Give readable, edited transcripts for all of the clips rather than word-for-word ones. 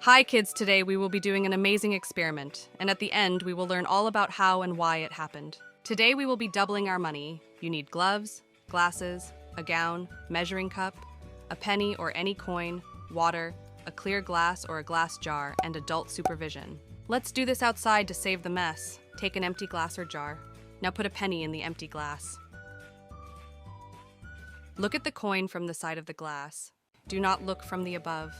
Hi kids, today we will be doing an amazing experiment, and at the end we will learn all about how and why it happened. Today we will be doubling our money. You need gloves, glasses, a gown, measuring cup, a penny or any coin, water, a clear glass or a glass jar, and adult supervision. Let's do this outside to save the mess. Take an empty glass or jar. Now put a penny in the empty glass. Look at the coin from the side of the glass. Do not look from the above.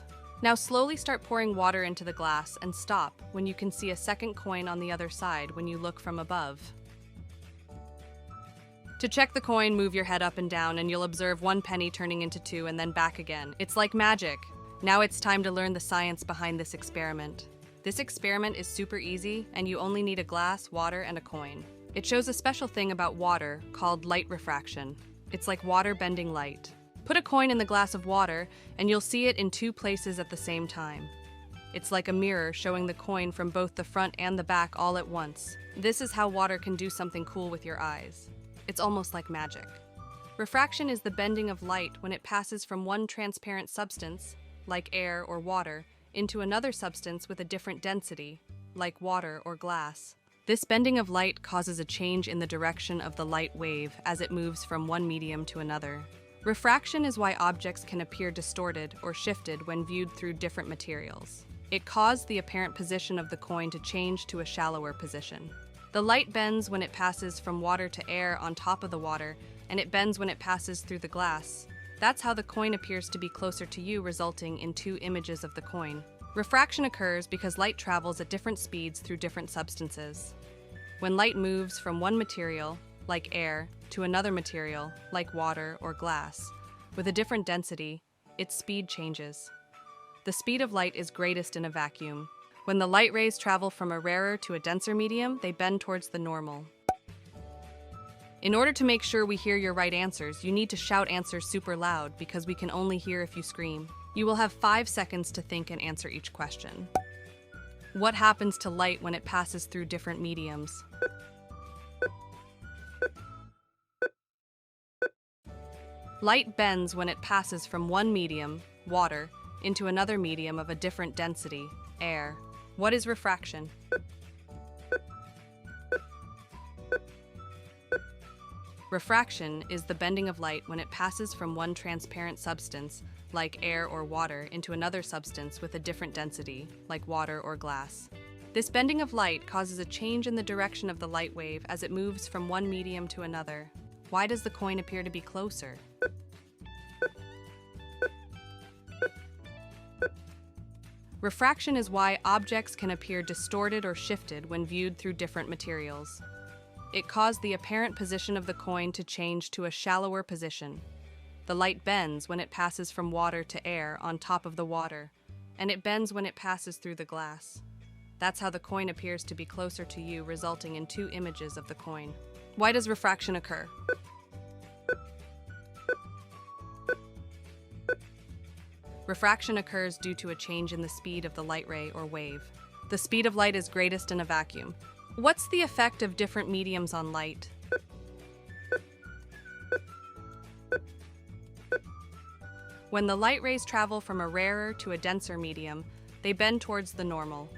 Now slowly start pouring water into the glass and stop when you can see a second coin on the other side when you look from above. To check the coin, move your head up and down and you'll observe one penny turning into two and then back again. It's like magic. Now it's time to learn the science behind this experiment. This experiment is super easy and you only need a glass, water, and a coin. It shows a special thing about water called light refraction. It's like water bending light. Put a coin in the glass of water, and you'll see it in two places at the same time. It's like a mirror showing the coin from both the front and the back all at once. This is how water can do something cool with your eyes. It's almost like magic. Refraction is the bending of light when it passes from one transparent substance, like air or water, into another substance with a different density, like water or glass. This bending of light causes a change in the direction of the light wave as it moves from one medium to another. Refraction is why objects can appear distorted or shifted when viewed through different materials. It caused the apparent position of the coin to change to a shallower position. The light bends when it passes from water to air on top of the water, and it bends when it passes through the glass. That's how the coin appears to be closer to you, resulting in two images of the coin. Refraction occurs because light travels at different speeds through different substances. When light moves from one material, like air, to another material, like water or glass, with a different density, its speed changes. The speed of light is greatest in a vacuum. When the light rays travel from a rarer to a denser medium, they bend towards the normal. In order to make sure we hear your right answers, you need to shout answers super loud because we can only hear if you scream. You will have 5 seconds to think and answer each question. What happens to light when it passes through different mediums? Light bends when it passes from one medium, water, into another medium of a different density, air. What is refraction? Refraction is the bending of light when it passes from one transparent substance, like air or water, into another substance with a different density, like water or glass. This bending of light causes a change in the direction of the light wave as it moves from one medium to another. Why does the coin appear to be closer? Refraction is why objects can appear distorted or shifted when viewed through different materials. It caused the apparent position of the coin to change to a shallower position. The light bends when it passes from water to air on top of the water, and it bends when it passes through the glass. That's how the coin appears to be closer to you, resulting in two images of the coin. Why does refraction occur? Refraction occurs due to a change in the speed of the light ray or wave. The speed of light is greatest in a vacuum. What's the effect of different mediums on light? When the light rays travel from a rarer to a denser medium, they bend towards the normal.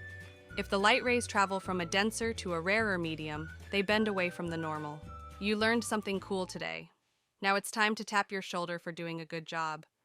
If the light rays travel from a denser to a rarer medium, they bend away from the normal. You learned something cool today. Now it's time to tap your shoulder for doing a good job.